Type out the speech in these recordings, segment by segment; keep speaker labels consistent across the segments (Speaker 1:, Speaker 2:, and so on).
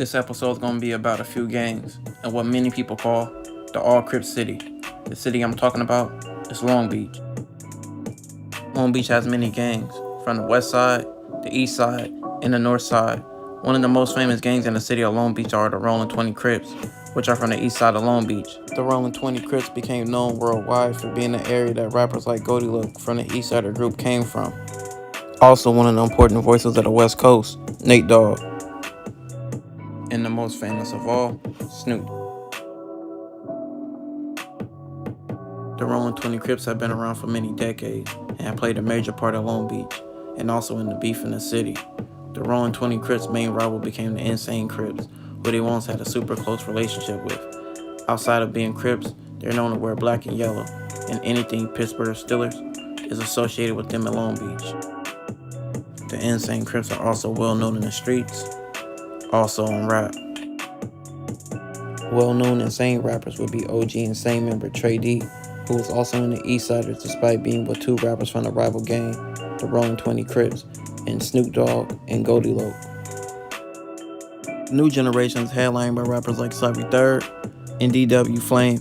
Speaker 1: This episode is going to be about a few gangs and what many people call the all Crip city. The city I'm talking about is Long Beach. Long Beach has many gangs, from the west side, the east side, and the north side. One of the most famous gangs in the city of Long Beach are the Rolling 20 Crips, which are from the east side of Long Beach. The Rolling 20 Crips became known worldwide for being the area that rappers like Goldilocks from the east side of the group came from. Also one of the important voices of the West Coast, Nate Dogg. And the most famous of all, Snoop. The Rolling 20 Crips have been around for many decades and have played a major part of Long Beach and also in the beef in the city. The Rolling 20 Crips' main rival became the Insane Crips, who they once had a super close relationship with. Outside of being Crips, they're known to wear black and yellow, and anything Pittsburgh Steelers is associated with them in Long Beach. The Insane Crips are also well known in the streets, also on rap. Well-known Insane rappers would be OG Insane member Trey D, who was also in the East Siders despite being with two rappers from the rival gang, the Rolling 20 Crips, and Snoop Dogg and Goldilocks. New generations headlined by rappers like Savvy Third and DW Flame.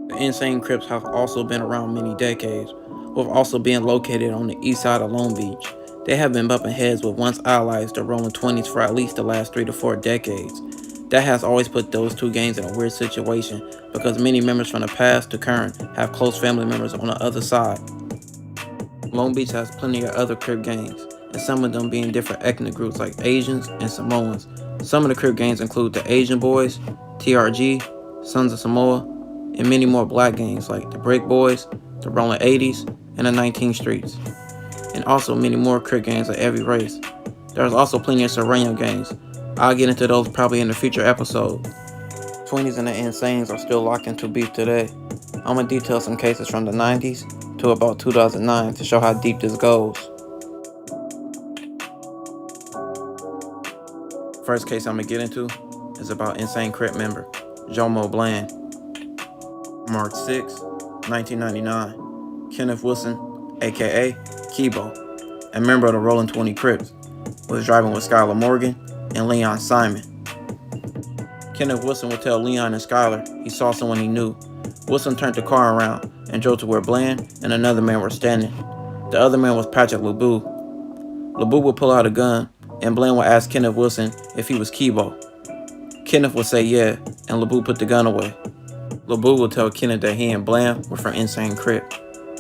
Speaker 1: The Insane Crips have also been around many decades, with also being located on the east side of Long Beach. They have been bumping heads with once allies, the Rolling 20s, for at least the last 3 to 4 decades. That has always put those two gangs in a weird situation because many members from the past to current have close family members on the other side. Long Beach has plenty of other Crip gangs, and some of them being different ethnic groups like Asians and Samoans. Some of the Crip gangs include the Asian Boys, TRG, Sons of Samoa, and many more black gangs like the Brick Boys, the Rolling 80s, and the 19th Streets. And also many more Crip gangs of every race. There's also plenty of Serrano gangs. I'll get into those probably in a future episode. 20s and the Insanes are still locked into beef today. I'm going to detail some cases from the 90s to about 2009 to show how deep this goes. First case I'm going to get into is about Insane Crip member Jomo Bland. March 6, 1999, Kenneth Wilson, aka Kibo, a member of the Rolling 20 Crips, was driving with Skylar Morgan and Leon Simon. Kenneth Wilson would tell Leon and Skylar he saw someone he knew. Wilson turned the car around and drove to where Bland and another man were standing. The other man was Patrick LeBeau. LeBeau would pull out a gun, and Bland would ask Kenneth Wilson if he was Kibo. Kenneth would say yeah, and LeBeau put the gun away. LeBeau would tell Kenneth that he and Bland were from Insane Crip.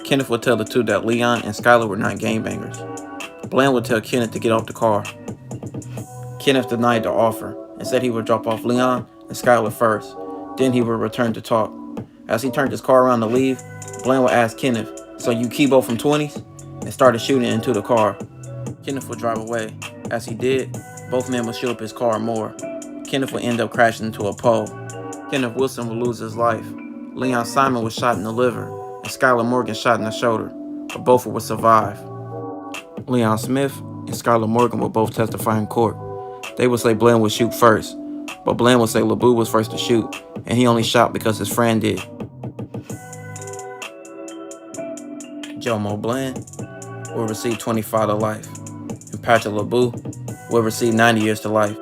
Speaker 1: Kenneth would tell the two that Leon and Skylar were not gangbangers. Bland would tell Kenneth to get off the car. Kenneth denied the offer and said he would drop off Leon and Skylar first, then he would return to talk. As he turned his car around to leave, Bland would ask Kenneth, "So you Kibo from 20s?" and started shooting into the car. Kenneth would drive away. As he did, both men would shoot up his car more. Kenneth would end up crashing into a pole. Kenneth Wilson would lose his life. Leon Simon was shot in the liver, and Skylar Morgan shot in the shoulder, but both would survive. Leon Smith and Skylar Morgan would both testify in court. They would say Bland would shoot first, but Bland would say LeBeau was first to shoot, and he only shot because his friend did. Jomo Bland will receive 25 to life, and Patrick LeBeau will receive 90 years to life.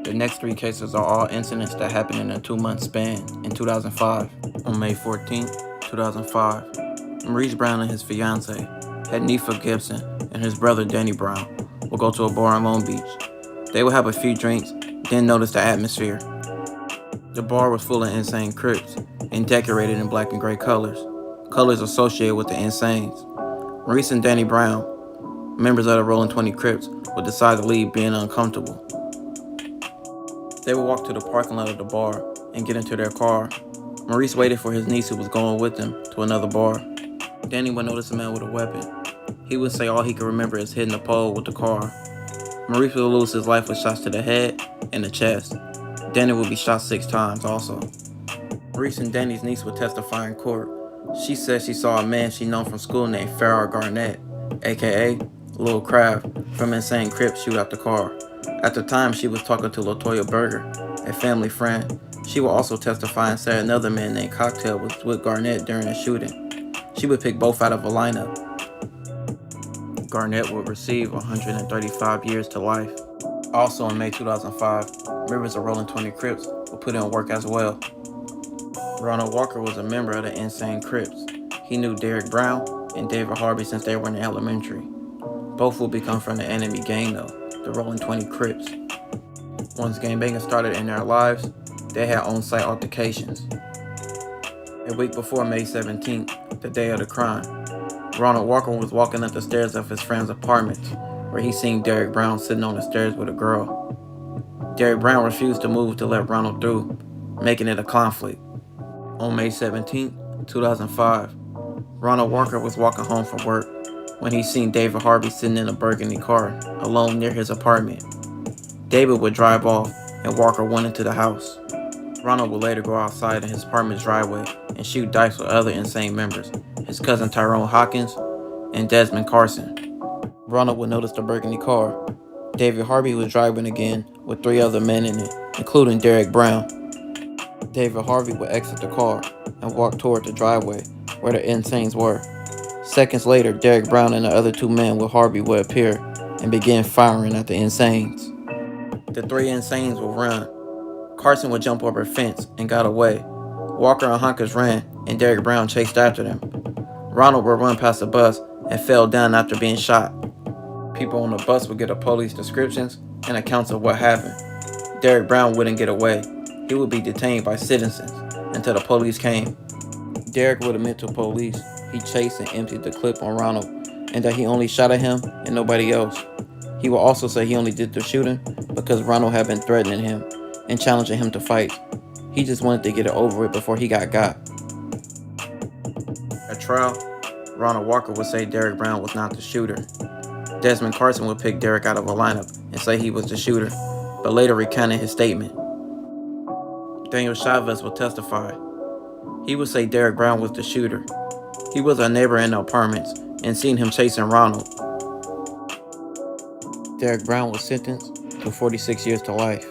Speaker 1: The next 3 cases are all incidents that happened in a 2-month span in 2005. On May 14, 2005, Maurice Brown and his fiancée, Hednifa Gibson, and his brother Danny Brown will go to a bar in Long Beach. They will have a few drinks, then notice the atmosphere. The bar was full of Insane Crips and decorated in black and gray colors associated with the Insanes. Maurice and Danny Brown, members of the Rolling 20 Crips, would decide to leave being uncomfortable. They would walk to the parking lot of the bar and get into their car. Maurice waited for his niece who was going with them to another bar. Danny would notice a man with a weapon. He would say all he could remember is hitting the pole with the car. Maurice would lose his life with shots to the head and the chest. Danny would be shot 6 times also. Maurice and Danny's niece would testify in court. She said she saw a man she known from school named Farrah Garnett, aka Lil Crab, from Insane Crip shoot out the car. At the time, she was talking to LaToya Berger, a family friend. She would also testify and say another man named Cocktail was with Garnett during the shooting. She would pick both out of a lineup. Garnett would receive 135 years to life. Also in May 2005, members of Rolling 20 Crips would put in work as well. Ronald Walker was a member of the Insane Crips. He knew Derek Brown and David Harvey since they were in elementary. Both would become from the enemy gang though, the Rolling 20 Crips. Once gangbanging started in their lives, they had on-site altercations. A week before May 17th, the day of the crime, Ronald Walker was walking up the stairs of his friend's apartment, where he seen Derek Brown sitting on the stairs with a girl. Derek Brown refused to move to let Ronald through, making it a conflict. On May 17th, 2005, Ronald Walker was walking home from work when he seen David Harvey sitting in a burgundy car, alone near his apartment. David would drive off, and Walker went into the house. Ronald would later go outside in his apartment's driveway and shoot dice with other Insane members, his cousin Tyrone Hawkins and Desmond Carson. Ronald would notice the burgundy car. David Harvey was driving again with 3 other men in it, including Derek Brown. David Harvey would exit the car and walk toward the driveway where the Insanes were. Seconds later, Derek Brown and the other 2 men with Harvey would appear and begin firing at the Insanes. The 3 Insanes would run. Carson would jump over a fence and got away. Walker and Hawkins ran, and Derek Brown chased after them. Ronald would run past the bus and fell down after being shot. People on the bus would get a police descriptions and accounts of what happened. Derek Brown wouldn't get away. He would be detained by citizens until the police came. Derek would admit to police he chased and emptied the clip on Ronald and that he only shot at him and nobody else. He would also say he only did the shooting because Ronald had been threatening him and challenging him to fight. He just wanted to get it over with before he got. At trial, Ronald Walker would say Derek Brown was not the shooter. Desmond Carson would pick Derek out of a lineup and say he was the shooter, but later recanted his statement. Daniel Chavez would testify. He would say Derek Brown was the shooter. He was a neighbor in the apartments and seen him chasing Ronald. Derek Brown was sentenced to 46 years to life.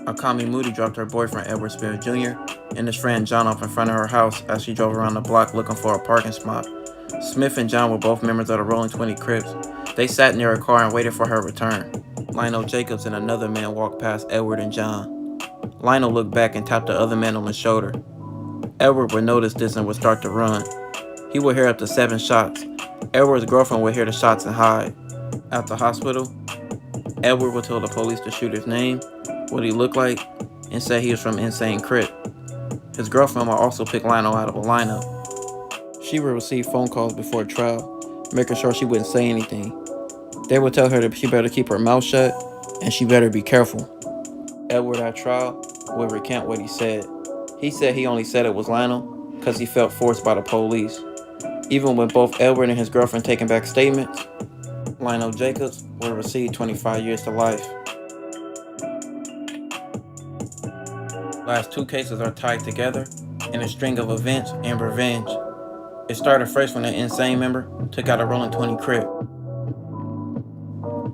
Speaker 1: Akami Moody dropped her boyfriend Edward Smith Jr. and his friend John off in front of her house as she drove around the block looking for a parking spot. Smith and John were both members of the Rolling 20 Crips. They sat near her car and waited for her return. Lionel Jacobs and another man walked past Edward and John. Lionel looked back and tapped the other man on the shoulder. Edward would notice this and would start to run. He would hear up to 7 shots. Edward's girlfriend would hear the shots and hide. At the hospital, Edward would tell the police the shooter's name, what he looked like, and say he was from Insane Crip. His girlfriend would also pick Lionel out of a lineup. She would receive phone calls before trial, making sure she wouldn't say anything. They would tell her that she better keep her mouth shut and she better be careful. Edward at trial would recant what he said. He said he only said it was Lionel because he felt forced by the police. Even with both Edward and his girlfriend taking back statements, Lionel Jacobs would receive 25 years to life. Last 2 cases are tied together in a string of events and revenge. It started first when an Insane member took out a Rolling 20 Crip.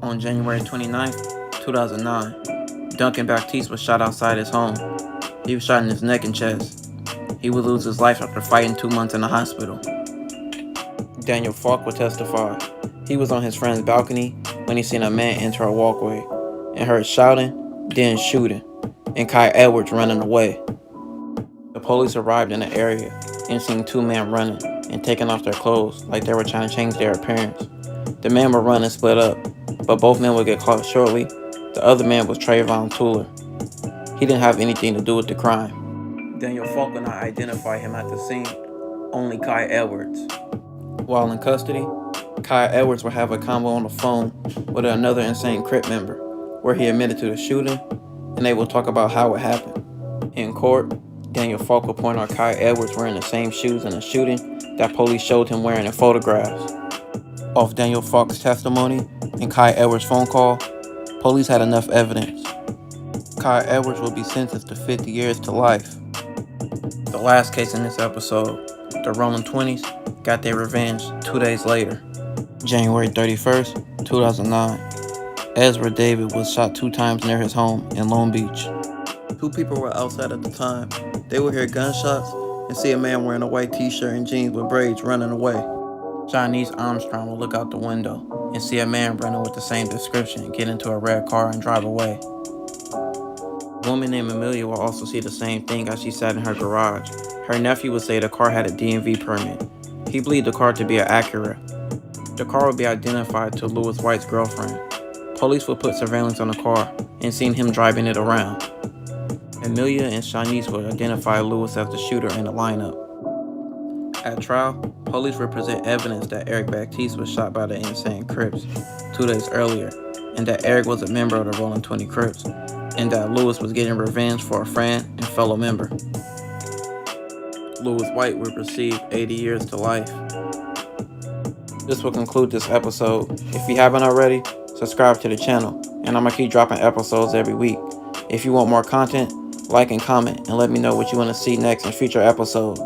Speaker 1: On January 29, 2009, Duncan Baptiste was shot outside his home. He was shot in his neck and chest. He would lose his life after fighting 2 months in the hospital. Daniel Falk would testify. He was on his friend's balcony when he seen a man enter a walkway and heard shouting, then shooting, and Kai Edwards running away. The police arrived in the area and seen 2 men running and taking off their clothes like they were trying to change their appearance. The men would run and split up, but both men would get caught shortly. The other man was Trayvon Tuller. He didn't have anything to do with the crime. Daniel Falk would not identify him at the scene, only Kai Edwards. While in custody, Kai Edwards would have a convo on the phone with another Insane Crip member, where he admitted to the shooting, and they would talk about how it happened. In court, Daniel Falk would point out Kai Edwards wearing the same shoes in the shooting that police showed him wearing in photographs. Off Daniel Falk's testimony and Kai Edwards' phone call, police had enough evidence. Kai Edwards will be sentenced to 50 years to life. The last case in this episode, the Rolling 20s got their revenge 2 days later. January 31st, 2009. Ezra David was shot 2 times near his home in Long Beach. 2 people were outside at the time. They would hear gunshots and see a man wearing a white t-shirt and jeans with braids running away. Janice Armstrong will look out the window and see a man running with the same description get into a red car and drive away. A woman named Amelia will also see the same thing as she sat in her garage. Her nephew would say the car had a DMV permit. He believed the car to be an Acura. The car would be identified to Lewis White's girlfriend. Police would put surveillance on the car and seen him driving it around. Amelia and Shanice would identify Lewis as the shooter in the lineup. At trial, police would present evidence that Eric Baptiste was shot by the insane Crips 2 days earlier, and that Eric was a member of the Rolling 20 Crips, and that Lewis was getting revenge for a friend and fellow member. Lewis White would receive 80 years to life. This will conclude this episode. If you haven't already, subscribe to the channel, and I'm going to keep dropping episodes every week. If you want more content, like and comment, and let me know what you want to see next in future episodes.